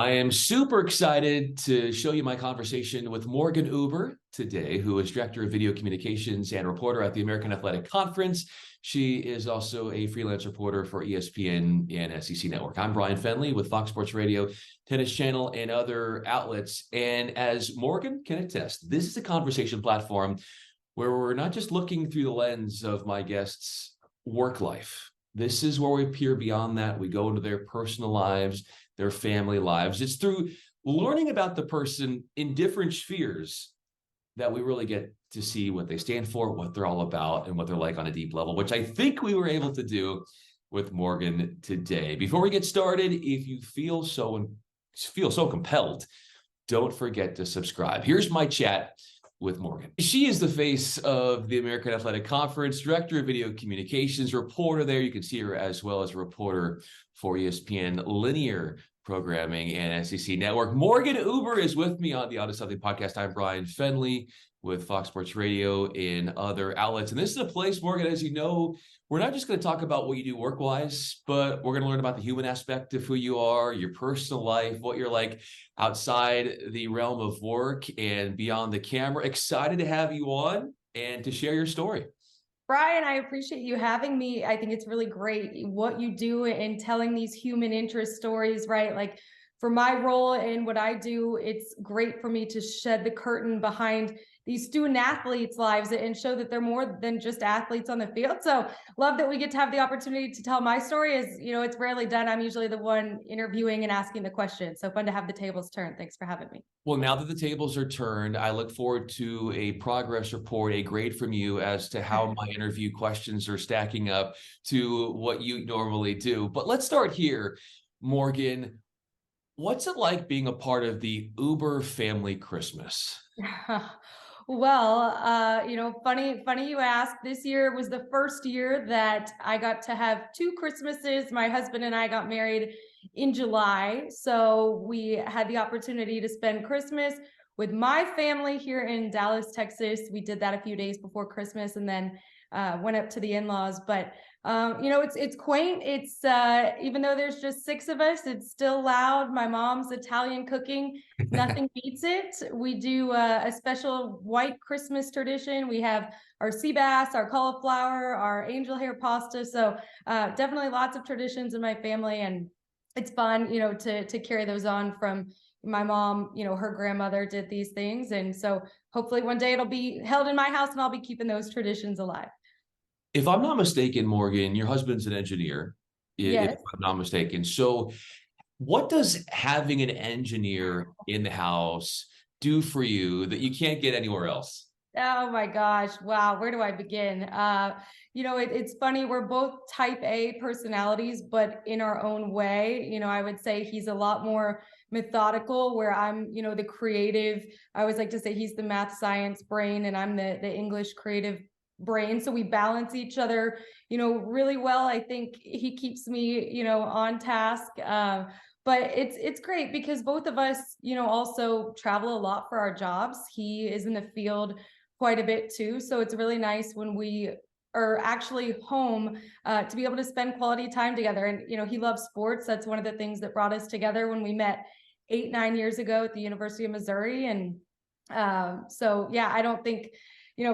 I am super excited to show you my conversation with Morgan Uber today, who is Director of Video Communications and reporter at the American Athletic Conference. She is also a freelance reporter for ESPN and SEC Network. I'm Bryan Fenley with Fox Sports Radio, Tennis Channel, and other outlets. And as Morgan can attest, this is a conversation platform where we're not just looking through the lens of my guests' work life. This is where we peer beyond that. We go into their personal lives, their family lives. It's through learning about the person in different spheres that we really get to see what they stand for, what they're all about, and what they're like on a deep level, which I think we were able to do with Morgan today. Before we get started, if you feel so compelled, don't forget to subscribe. Here's my chat with Morgan. She is the face of the American Athletic Conference, Director of Video Communications, reporter there. You can see her as well as a reporter for ESPN Linear Programming and SEC Network. Morgan Uber is with me on the Onto Something podcast. I'm Bryan Fenley with Fox Sports Radio and other outlets. And this is a place, Morgan, as you know, we're not just going to talk about what you do work-wise, but we're going to learn about the human aspect of who you are, your personal life, what you're like outside the realm of work and beyond the camera. Excited to have you on and to share your story. Bryan, I appreciate you having me. I think it's really great what you do in telling these human interest stories, right? Like for my role and what I do, it's great for me to shed the curtain behind these student athletes' lives and show that they're more than just athletes on the field. So love that we get to have the opportunity to tell my story. As you know, it's rarely done. I'm usually the one interviewing and asking the questions. So fun to have the tables turned. Thanks for having me. Well, now that the tables are turned, I look forward to a progress report, a grade from you as to how my interview questions are stacking up to what you normally do. But let's start here, Morgan. What's it like being a part of the Uber family Christmas? Well, funny you ask. This year was the first year that I got to have two Christmases. My husband and I got married in July. So we had the opportunity to spend Christmas with my family here in Dallas, Texas. We did that a few days before Christmas and then went up to the in-laws. But it's quaint. It's even though there's just six of us, it's still loud. My mom's Italian cooking, nothing beats it. We do a special white Christmas tradition. We have our sea bass, our cauliflower, our angel hair pasta. So definitely lots of traditions in my family, and it's fun, to carry those on from my mom. Her grandmother did these things, and so hopefully one day it'll be held in my house, and I'll be keeping those traditions alive. If I'm not mistaken, Morgan, your husband's an engineer, Yes. if I'm not mistaken. So what does having an engineer in the house do for you that you can't get anywhere else? Oh my gosh. Wow. Where do I begin? It's funny. We're both type A personalities, but in our own way. I would say he's a lot more methodical, where I'm, the creative. I always like to say he's the math science brain and I'm the English creative brain. So we balance each other, really well. I think he keeps me, on task. But it's great because both of us, also travel a lot for our jobs. He is in the field quite a bit too. So it's really nice when we are actually home to be able to spend quality time together. And, he loves sports. That's one of the things that brought us together when we met 8-9 years ago at the University of Missouri. And so, yeah, I don't think,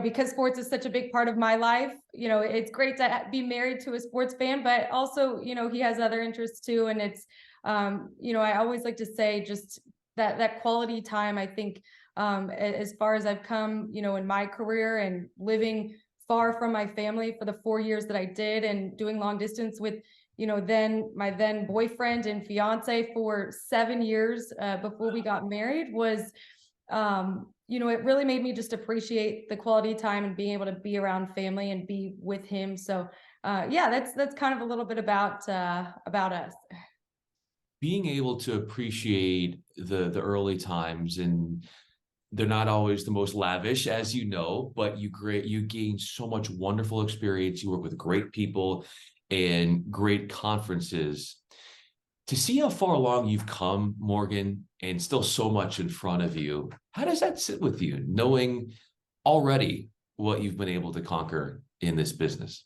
because sports is such a big part of my life, it's great to be married to a sports fan, but also, he has other interests too. And it's, I always like to say just that quality time. I think as far as I've come, in my career and living far from my family for the 4 years that I did and doing long distance with, my then boyfriend and fiance for 7 years before we got married was, it really made me just appreciate the quality time and being able to be around family and be with him. So that's kind of a little bit about us. Being able to appreciate the early times, and they're not always the most lavish, as you know, but you gain so much wonderful experience. You work with great people and great conferences. To see how far along you've come, Morgan, and still so much in front of you, how does that sit with you, knowing already what you've been able to conquer in this business?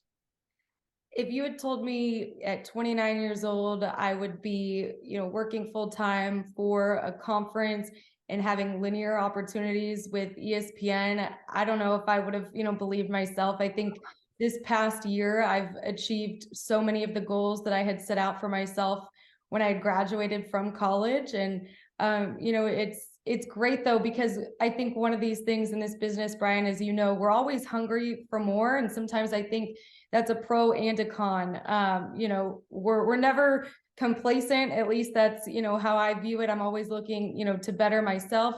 If you had told me at 29 years old, I would be, working full time for a conference and having linear opportunities with ESPN, I don't know if I would have, believed myself. I think this past year, I've achieved so many of the goals that I had set out for myself when I had graduated from college. And, it's great though, because I think one of these things in this business, Bryan, as you know, we're always hungry for more. And sometimes I think that's a pro and a con. We're never complacent. At least that's, how I view it. I'm always looking, to better myself.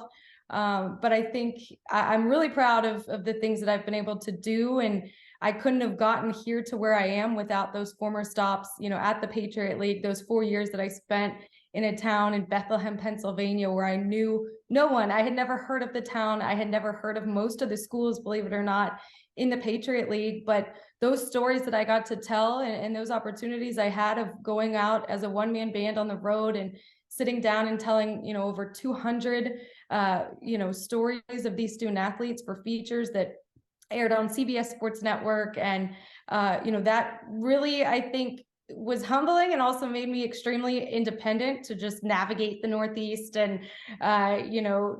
But I think I'm really proud of the things that I've been able to do. And I couldn't have gotten here to where I am without those former stops, at the Patriot League, those 4 years that I spent in a town in Bethlehem, Pennsylvania, where I knew no one. I had never heard of the town. I had never heard of most of the schools, believe it or not, in the Patriot League. But those stories that I got to tell and those opportunities I had of going out as a one-man band on the road and sitting down and telling, over 200, stories of these student athletes for features that aired on CBS Sports Network. And, that really, I think, was humbling and also made me extremely independent to just navigate the Northeast and,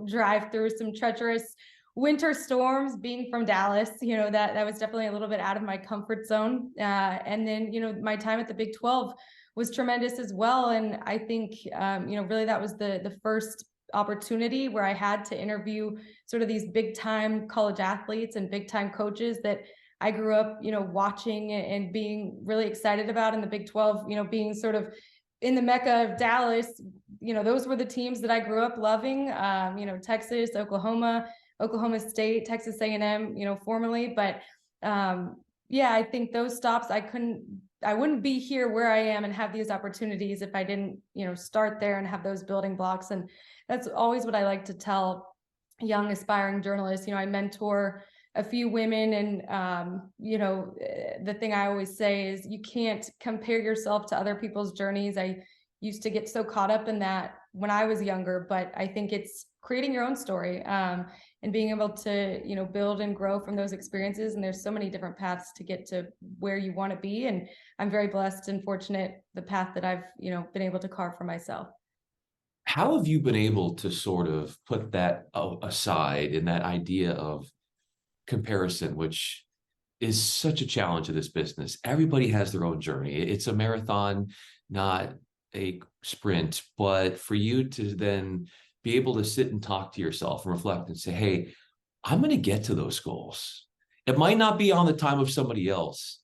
drive through some treacherous winter storms. Being from Dallas, that was definitely a little bit out of my comfort zone. And then, my time at the Big 12 was tremendous as well. And I think, really that was the first opportunity where I had to interview sort of these big time college athletes and big time coaches that I grew up, watching and being really excited about. In the Big 12, being sort of in the Mecca of Dallas, those were the teams that I grew up loving. Texas, Oklahoma State, Texas A&M, formerly. But I think those stops, I wouldn't be here where I am and have these opportunities if I didn't, start there and have those building blocks. And that's always what I like to tell young aspiring journalists. I mentor a few women, and the thing I always say is you can't compare yourself to other people's journeys. I used to get so caught up in that when I was younger, but I think it's creating your own story, and being able to, build and grow from those experiences. And there's so many different paths to get to where you want to be. And I'm very blessed and fortunate the path that I've, been able to carve for myself. How have you been able to sort of put that aside in that idea of comparison, which is such a challenge of this business? Everybody has their own journey. It's a marathon, not a sprint. But for you to then be able to sit and talk to yourself and reflect and say, hey, I'm going to get to those goals. It might not be on the time of somebody else,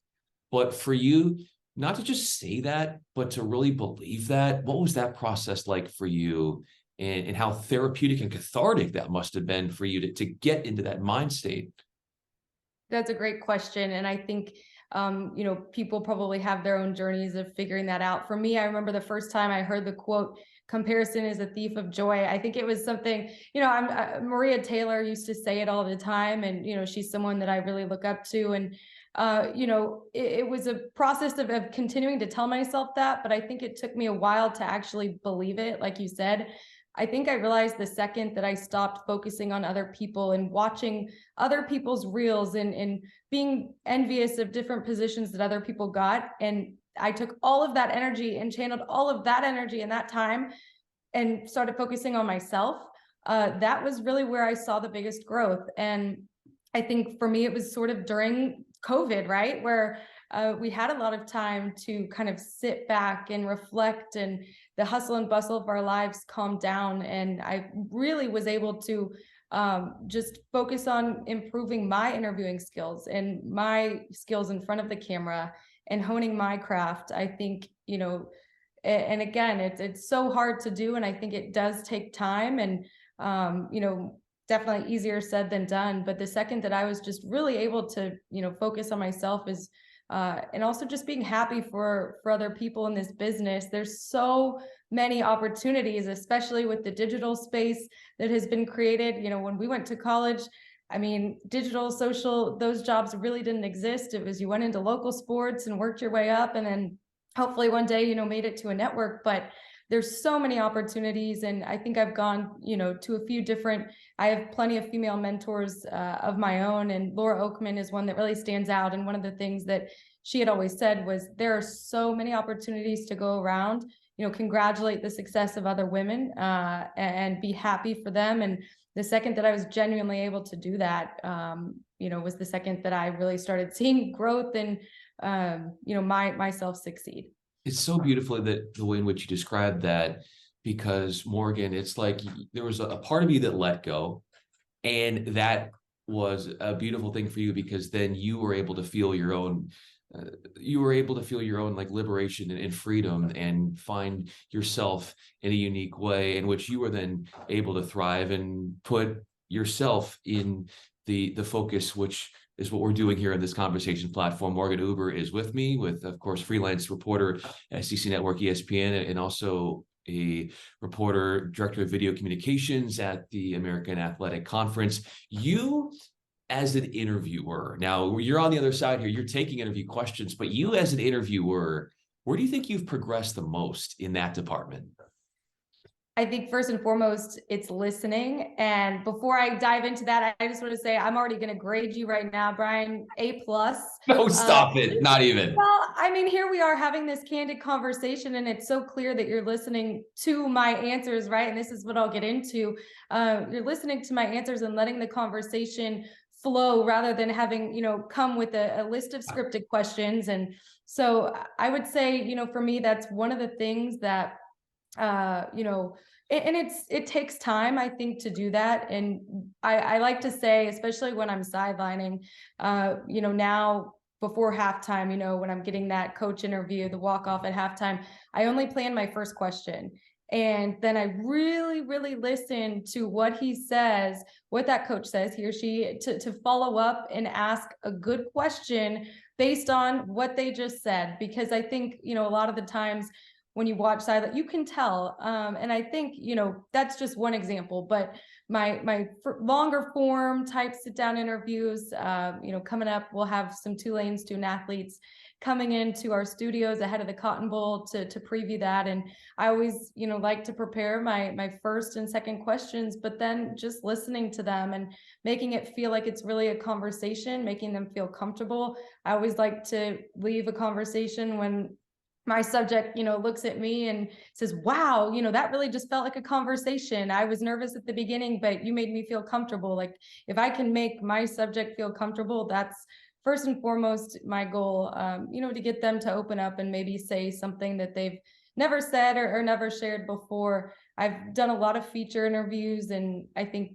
but for you, not to just say that, but to really believe that. What was that process like for you, and how therapeutic and cathartic that must have been for you to get into that mind state? That's a great question. And I think, people probably have their own journeys of figuring that out. For me, I remember the first time I heard the quote, comparison is a thief of joy. I think it was something, Maria Taylor used to say it all the time. And, she's someone that I really look up to. And, it was a process of continuing to tell myself that, but I think it took me a while to actually believe it. Like you said, I think I realized the second that I stopped focusing on other people and watching other people's reels and being envious of different positions that other people got. And I took all of that energy and channeled all of that energy in that time and started focusing on myself. That was really where I saw the biggest growth. And I think for me, it was sort of during COVID, right? Where we had a lot of time to kind of sit back and reflect, and the hustle and bustle of our lives calmed down. And I really was able to just focus on improving my interviewing skills and my skills in front of the camera and honing my craft. I think, and again, it's so hard to do. And I think it does take time, and, definitely easier said than done. But the second that I was just really able to, focus on myself is, and also just being happy for other people in this business. There's so many opportunities, especially with the digital space that has been created. When we went to college, I mean, digital, social, those jobs really didn't exist. It was you went into local sports and worked your way up, and then hopefully one day, made it to a network. But there's so many opportunities. And I think I've gone, to a few different, I have plenty of female mentors of my own. And Laura Oakman is one that really stands out. And one of the things that she had always said was, there are so many opportunities to go around, congratulate the success of other women and be happy for them. And the second that I was genuinely able to do that, was the second that I really started seeing growth and, myself succeed. It's so beautifully that the way in which you described that, because Morgan, it's like there was a part of you that let go, and that was a beautiful thing for you, because then you were able to feel your own like liberation and freedom, and find yourself in a unique way in which you were then able to thrive and put yourself in the focus, which is what we're doing here in this conversation platform. Morgan Uber is with me, with, of course, freelance reporter at SEC Network, ESPN, and also a reporter, director of video communications at the American Athletic Conference. You, as an interviewer, now you're on the other side here, you're taking interview questions, but you as an interviewer, where do you think you've progressed the most in that department? I think first and foremost, it's listening. And before I dive into that, I just want to say I'm already going to grade you right now, Bryan, A+. No, stop it. Not even. Well, I mean, here we are having this candid conversation, and it's so clear that you're listening to my answers, right? And this is what I'll get into. You're listening to my answers and letting the conversation flow rather than having, come with a list of scripted questions. And so I would say, for me, that's one of the things that, and it takes time, I think, to do that. And I like to say, especially when I'm sidelining, now before halftime, when I'm getting that coach interview, the walk off at halftime, I only plan my first question. And then I really, really listen to what he says, what that coach says, he or she, to follow up and ask a good question based on what they just said. Because I think, a lot of the times when you watch silent, you can tell. And I think, that's just one example, but my longer form type sit down interviews, coming up, we'll have some Tulane student athletes coming into our studios ahead of the Cotton Bowl to preview that. And I always, like to prepare my first and second questions, but then just listening to them and making it feel like it's really a conversation, making them feel comfortable. I always like to leave a conversation when my subject, looks at me and says, wow, that really just felt like a conversation. I was nervous at the beginning, but you made me feel comfortable. Like, if I can make my subject feel comfortable, that's first and foremost my goal, to get them to open up and maybe say something that they've never said or never shared before. I've done a lot of feature interviews, and I think,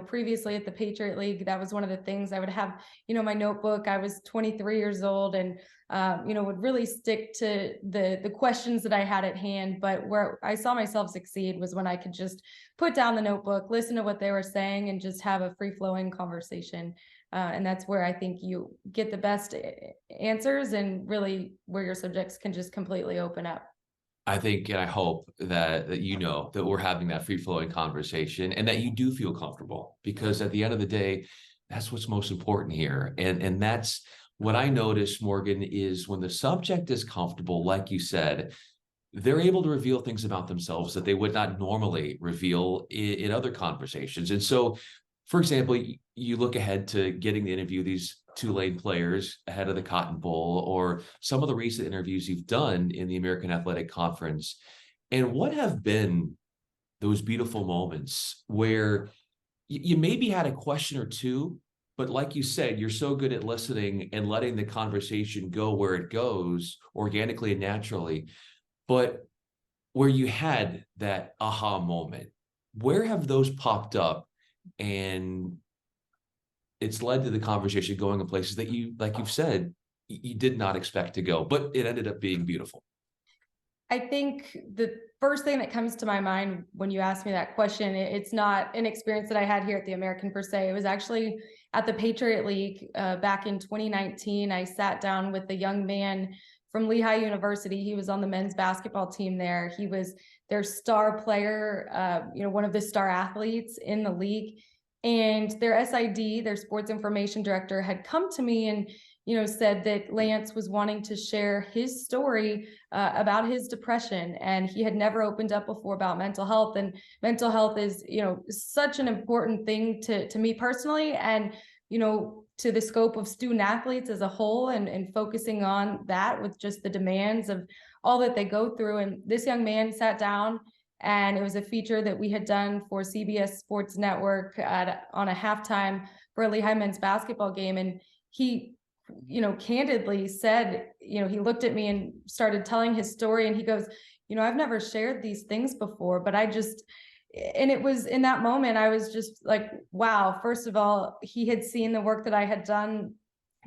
previously at the Patriot League, that was one of the things I would have, my notebook. I was 23 years old and, would really stick to the questions that I had at hand. But where I saw myself succeed was when I could just put down the notebook, listen to what they were saying, and just have a free-flowing conversation. And that's where I think you get the best answers, and really where your subjects can just completely open up. I think, and I hope that that we're having that free-flowing conversation, and that you do feel comfortable, because at the end of the day, that's what's most important here. And that's what I notice, Morgan, is when the subject is comfortable, like you said, they're able to reveal things about themselves that they would not normally reveal in other conversations. And so, for example, you look ahead to getting to interview these Tulane players ahead of the Cotton Bowl, or some of the recent interviews you've done in the American Athletic Conference. And what have been those beautiful moments where you maybe had a question or two, but like you said, you're so good at listening and letting the conversation go where it goes organically and naturally, but where you had that aha moment? Where have those popped up, and it's led to the conversation going in places that you, like you've said, you did not expect to go, but it ended up being beautiful? I think the first thing that comes to my mind when you ask me that question, it's not an experience that I had here at the American per se. It was actually at the Patriot League back in 2019. I sat down with a young man from Lehigh University. He was on the men's basketball team there. He was their star player, one of the star athletes in the league. And their SID, their sports information director, had come to me and said that Lance was wanting to share his story about his depression, and he had never opened up before about mental health. And mental health is, such an important thing to me personally, and, to the scope of student athletes as a whole, and focusing on that with just the demands of all that they go through. And this young man sat down, and it was a feature that we had done for CBS Sports Network on a halftime for a Lehigh men's basketball game. And he, candidly said, he looked at me and started telling his story, and he goes, I've never shared these things before, but and it was in that moment, I was just like, wow, first of all, he had seen the work that I had done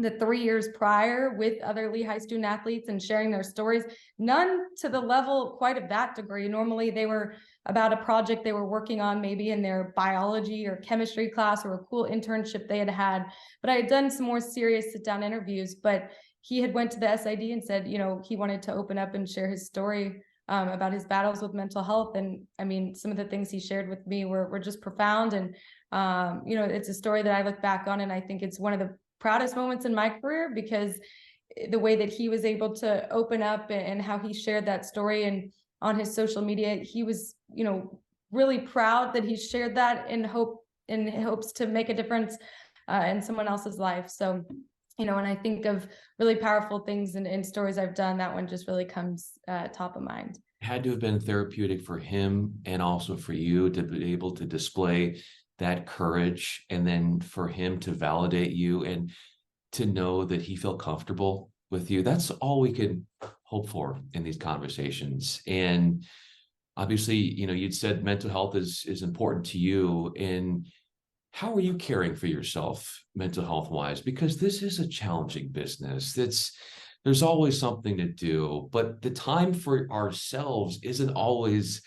the 3 years prior with other Lehigh student athletes and sharing their stories, none to the level quite of that degree. Normally they were about a project they were working on, maybe in their biology or chemistry class, or a cool internship they had had. But I had done some more serious sit down interviews, but he had went to the SID and said, he wanted to open up and share his story about his battles with mental health. And I mean, some of the things he shared with me were just profound. And, it's a story that I look back on, and I think it's one of the proudest moments in my career, because the way that he was able to open up and how he shared that story and on his social media, he was, really proud that he shared that in hopes to make a difference in someone else's life. So, when I think of really powerful things and stories I've done, that one just really comes top of mind. Had to have been therapeutic for him and also for you to be able to display that courage, and then for him to validate you and to know that he felt comfortable with you. That's all we can hope for in these conversations. And obviously, you'd said mental health is important to you. And how are you caring for yourself mental health wise? Because this is a challenging business. There's always something to do, but the time for ourselves isn't always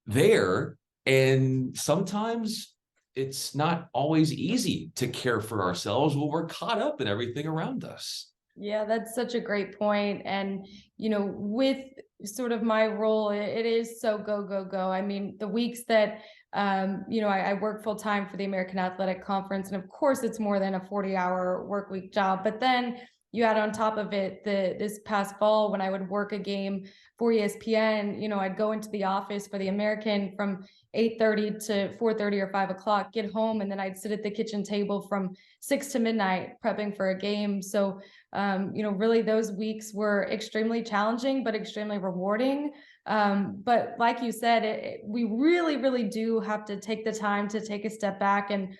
there. And sometimes it's not always easy to care for ourselves when we're caught up in everything around us. Yeah, that's such a great point. And, with sort of my role, it is so go, go, go. I mean, the weeks that, I work full time for the American Athletic Conference, and of course it's more than a 40-hour work week job, but then you add on top of it this past fall when I would work a game for ESPN, I'd go into the office for the American from 8:30 to 4:30 or 5 o'clock, get home, and then I'd sit at the kitchen table from 6 to midnight prepping for a game. So, really those weeks were extremely challenging, but extremely rewarding. But like you said, we really, really do have to take the time to take a step back. And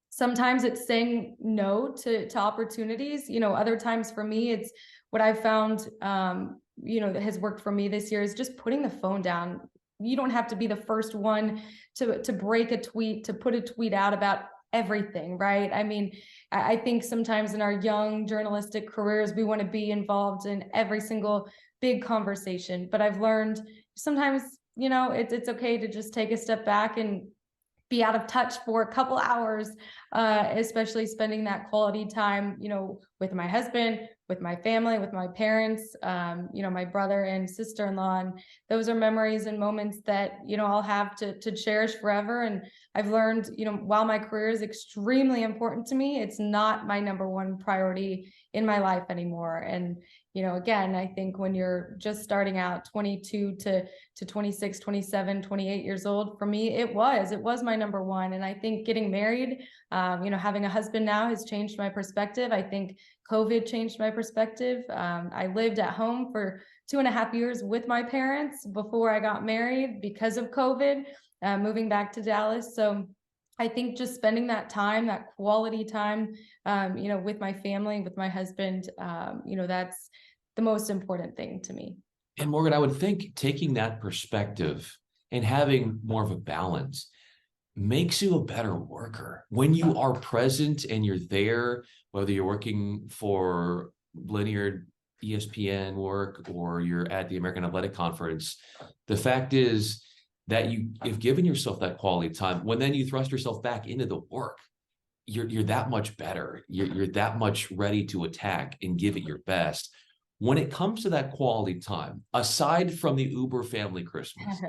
sometimes it's saying no to opportunities. Other times for me, it's what I've found, that has worked for me this year is just putting the phone down. You don't have to be the first one to break a tweet, to put a tweet out about everything, right? I mean, I think sometimes in our young journalistic careers, we want to be involved in every single big conversation. But I've learned sometimes, it's okay to just take a step back and be out of touch for a couple hours, especially spending that quality time, with my husband, with my family, with my parents, my brother and sister-in-law. And those are memories and moments that, I'll have to cherish forever. And I've learned, while my career is extremely important to me, it's not my number one priority in my life anymore. And, again, I think when you're just starting out 22 to 26, 27, 28 years old, for me, it was my number one. And I think getting married, having a husband now has changed my perspective. I think COVID changed my perspective. I lived at home for 2.5 years with my parents before I got married because of COVID, moving back to Dallas. So I think just spending that time, that quality time, with my family, with my husband, that's the most important thing to me. And Morgan, I would think taking that perspective and having more of a balance makes you a better worker. When you are present and you're there, whether you're working for linear ESPN work or you're at the American Athletic Conference, the fact is that you've given yourself that quality time. When then you thrust yourself back into the work, you're that much better. You're that much ready to attack and give it your best. When it comes to that quality time, aside from the Uber family Christmas,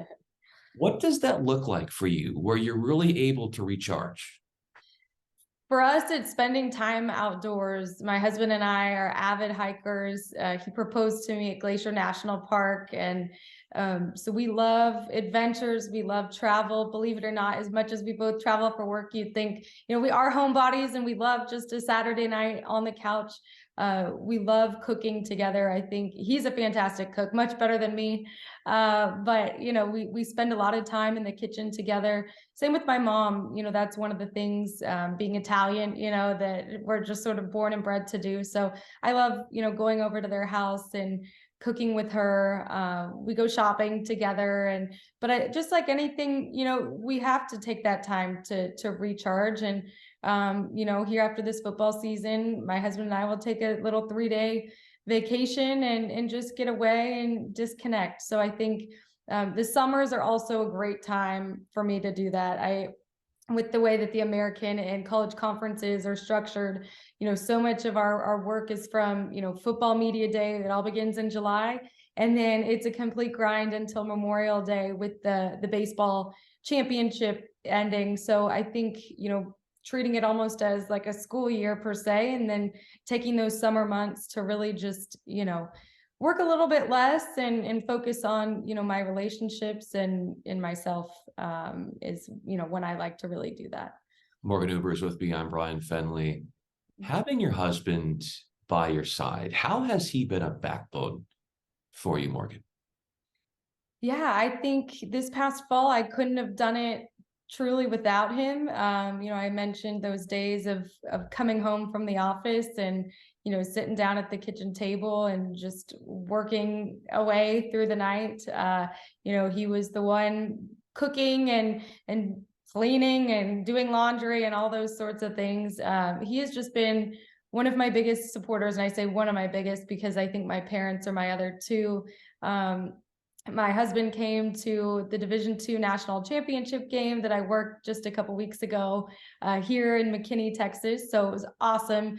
what does that look like for you where you're really able to recharge? For us, it's spending time outdoors. My husband and I are avid hikers. He proposed to me at Glacier National Park. And so we love adventures. We love travel. Believe it or not, as much as we both travel for work, you'd think, we are homebodies and we love just a Saturday night on the couch. We love cooking together. I think he's a fantastic cook, much better than me. But we spend a lot of time in the kitchen together. Same with my mom. That's one of the things, being Italian, that we're just sort of born and bred to do. So I love, going over to their house and cooking with her. We go shopping together, but just like anything, we have to take that time to recharge. And here after this football season, my husband and I will take a little 3-day vacation and just get away and disconnect. So I think the summers are also a great time for me to do that. With the way that the American and college conferences are structured, so much of our work is from, football media day that all begins in July. And then it's a complete grind until Memorial Day with the baseball championship ending. So I think, treating it almost as like a school year per se, and then taking those summer months to really just, work a little bit less and focus on, my relationships and in myself, is, when I like to really do that. Morgan Huber is with me. I'm Bryan Fenley. Having your husband by your side, how has he been a backbone for you, Morgan? Yeah, I think this past fall, I couldn't have done it truly without him. I mentioned those days of coming home from the office and, sitting down at the kitchen table and just working away through the night. He was the one cooking and cleaning and doing laundry and all those sorts of things. He has just been one of my biggest supporters. And I say one of my biggest because I think my parents are my other two. My husband came to the Division II National Championship game that I worked just a couple weeks ago here in McKinney, Texas. So it was awesome.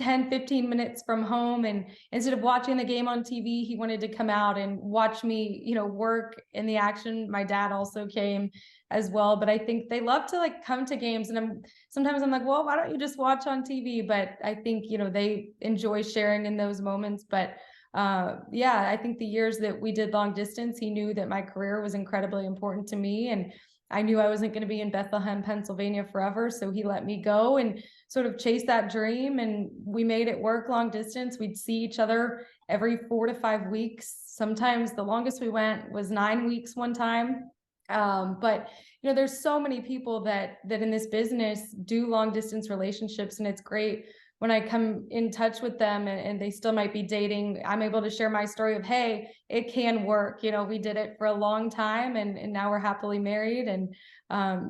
10-15 minutes from home, and instead of watching the game on TV, he wanted to come out and watch me, work in the action. My dad also came as well, but I think they love to come to games, and sometimes I'm like, well, why don't you just watch on TV? But I think they enjoy sharing in those moments. But I think the years that we did long distance, he knew that my career was incredibly important to me, and I knew I wasn't going to be in Bethlehem, Pennsylvania forever. So he let me go and sort of chase that dream. And we made it work long distance. We'd see each other every 4 to 5 weeks. Sometimes the longest we went was 9 weeks one time. But there's so many people that in this business do long distance relationships, and it's great when I come in touch with them and they still might be dating. I'm able to share my story of, hey, it can work. We did it for a long time and now we're happily married. And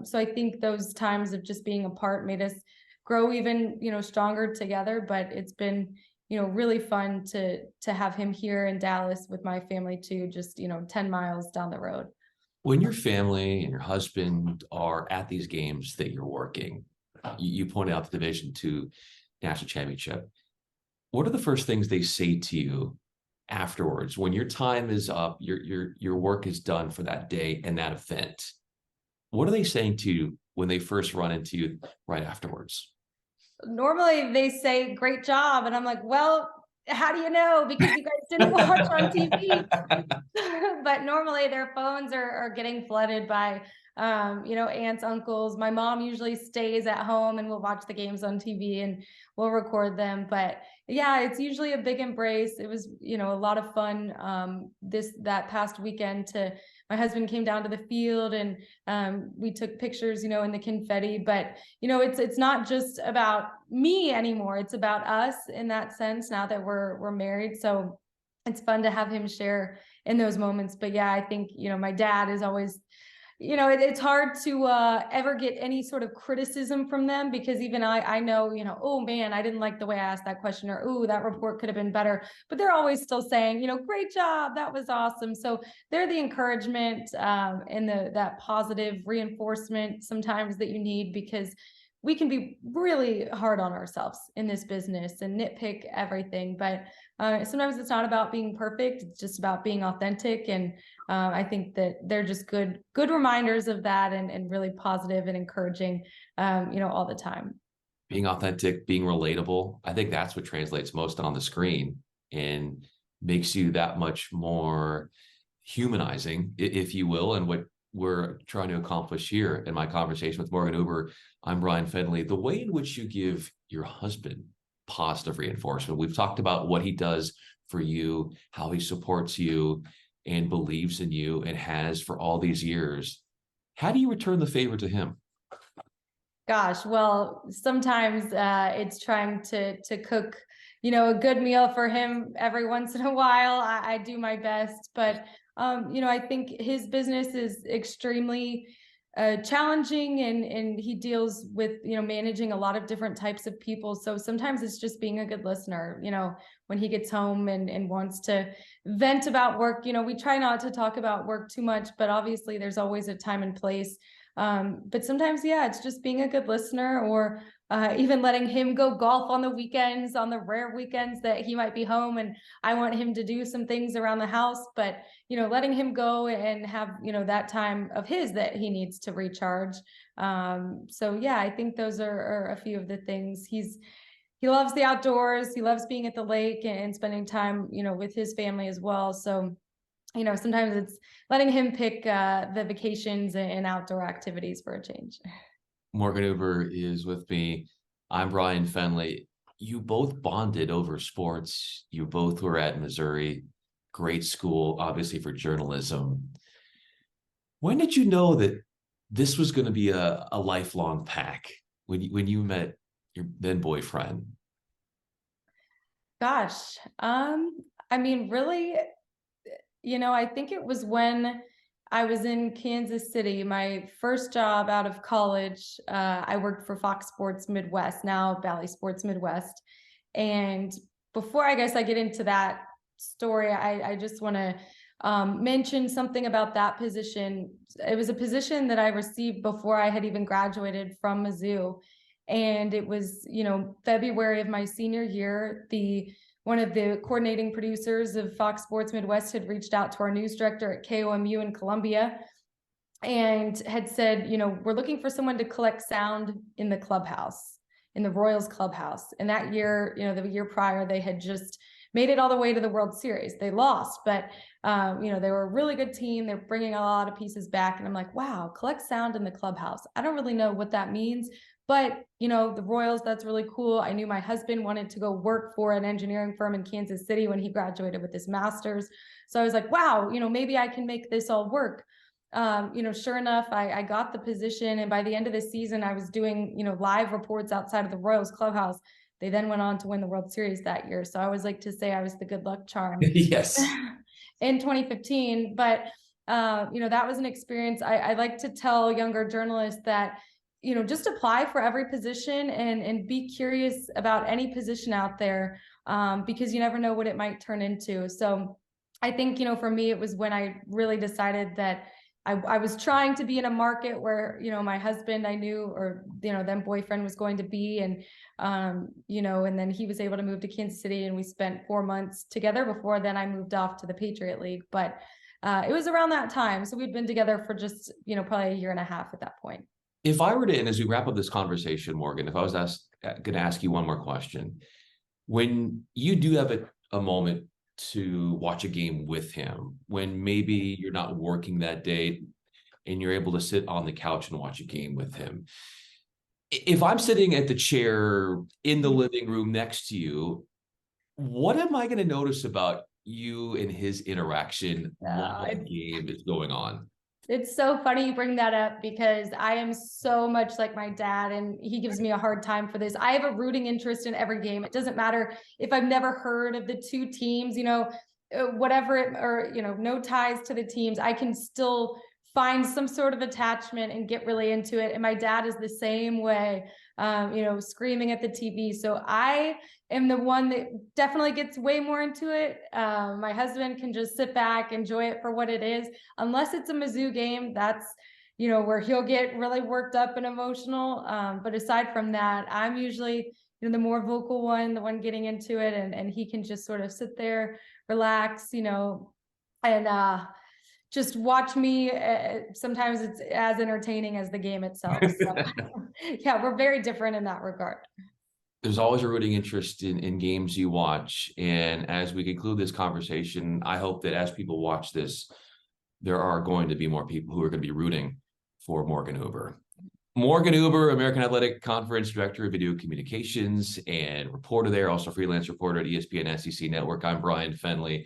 so I think those times of just being apart made us grow even, stronger together. But it's been, really fun to have him here in Dallas with my family too, just, 10 miles down the road. When your family and your husband are at these games that you're working, you pointed out the Division II National Championship. What are the first things they say to you afterwards when your time is up, your work is done for that day and that event? What are they saying to you when they first run into you right afterwards? Normally they say, great job. And I'm like, well, how do you know? Because you guys didn't watch on TV. But normally their phones are getting flooded by, aunts, uncles. My mom usually stays at home and we'll watch the games on TV and we'll record them. But yeah, it's usually a big embrace. It was, a lot of fun. That past weekend my husband came down to the field and we took pictures, in the confetti. But, it's not just about me anymore. It's about us in that sense now that we're married. So it's fun to have him share in those moments. But yeah, I think, my dad is always, it's hard to ever get any sort of criticism from them, because even I know, oh man, I didn't like the way I asked that question, or, oh, that report could have been better, but they're always still saying, great job, that was awesome. So they're the encouragement and that positive reinforcement sometimes that you need, because we can be really hard on ourselves in this business and nitpick everything. But sometimes it's not about being perfect. It's just about being authentic. And I think that they're just good reminders of that, and really positive and encouraging, all the time. being authentic, being relatable. I think that's what translates most on the screen and makes you that much more humanizing, if you will. And what we're trying to accomplish here in my conversation with Morgan Uber, I'm Bryan Fenley. The way in which you give your husband positive reinforcement. We've talked about what he does for you, how he supports you and believes in you and has for all these years. How do you return the favor to him? Gosh, well, sometimes it's trying to cook, a good meal for him every once in a while. I do my best, but I think his business is extremely challenging, and he deals with managing a lot of different types of people. So sometimes it's just being a good listener. When he gets home and wants to vent about work, we try not to talk about work too much, but obviously there's always a time and place. But sometimes, yeah, it's just being a good listener, or even letting him go golf on the weekends, on the rare weekends that he might be home and I want him to do some things around the house, but letting him go and have that time of his that he needs to recharge. So yeah, I think those are a few of the things. He loves the outdoors. He loves being at the lake and spending time with his family as well. So sometimes it's letting him pick the vacations and outdoor activities for a change. Morgan Uber is with me. I'm Bryan Fenley. You both bonded over sports. You both were at Missouri, great school, obviously for journalism. When did you know that this was going to be a lifelong pack when you met your then boyfriend? Gosh, I mean, really, I think it was when I was in Kansas City, my first job out of college. I worked for Fox Sports Midwest, now Bally Sports Midwest. And before I guess I get into that story, I just want to mention something about that position. It was a position that I received before I had even graduated from Mizzou. And it was, February of my senior year. One of the coordinating producers of Fox Sports Midwest had reached out to our news director at KOMU in Columbia and had said, we're looking for someone to collect sound in the clubhouse, in the Royals clubhouse. And that year, the year prior, they had just made it all the way to the World Series. They lost, but they were a really good team. They're bringing a lot of pieces back. And I'm like, wow, collect sound in the clubhouse. I don't really know what that means, but the Royals, that's really cool. I knew my husband wanted to go work for an engineering firm in Kansas City when he graduated with his master's. So I was like, wow, maybe I can make this all work. Sure enough, I got the position. And by the end of the season, I was doing, live reports outside of the Royals clubhouse. They then went on to win the World Series that year. So I always like to say I was the good luck charm Yes. in 2015. But, that was an experience. I like to tell younger journalists that, just apply for every position and be curious about any position out there, because you never know what it might turn into. So I think, for me, it was when I really decided that I was trying to be in a market where, my husband I knew, or, then boyfriend was going to be. And, and then he was able to move to Kansas City, and we spent 4 months together before then I moved off to the Patriot League. But it was around that time. So we'd been together for just, probably a year and a half at that point. If I were to, and as we wrap up this conversation, Morgan, if I was going to ask you one more question, when you do have a moment to watch a game with him, when maybe you're not working that day and you're able to sit on the couch and watch a game with him, if I'm sitting at the chair in the living room next to you, what am I going to notice about you and his interaction while the game is going on? It's so funny you bring that up, because I am so much like my dad, and he gives me a hard time for this. I have a rooting interest in every game. It doesn't matter if I've never heard of the two teams, whatever, or, no ties to the teams. I can still find some sort of attachment and get really into it. And my dad is the same way, screaming at the TV. So I am the one that definitely gets way more into it. My husband can just sit back, enjoy it for what it is. Unless it's a Mizzou game, that's, where he'll get really worked up and emotional. But aside from that, I'm usually, the more vocal one, the one getting into it, and he can just sort of sit there, relax, and just watch me. Sometimes it's as entertaining as the game itself. So yeah, we're very different in that regard. There's always a rooting interest in games you watch. And as we conclude this conversation, I hope that as people watch this, there are going to be more people who are going to be rooting for Morgan Uber. Morgan Uber, American Athletic Conference Director of Video Communications and reporter there, also freelance reporter at ESPN SEC Network. I'm Bryan Fenley.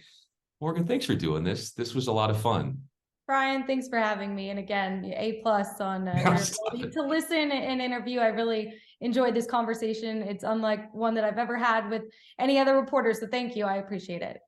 Morgan, thanks for doing this. This was a lot of fun. Bryan, thanks for having me. And again, A+ on your ability to listen and interview. I really enjoyed this conversation. It's unlike one that I've ever had with any other reporter. So thank you. I appreciate it.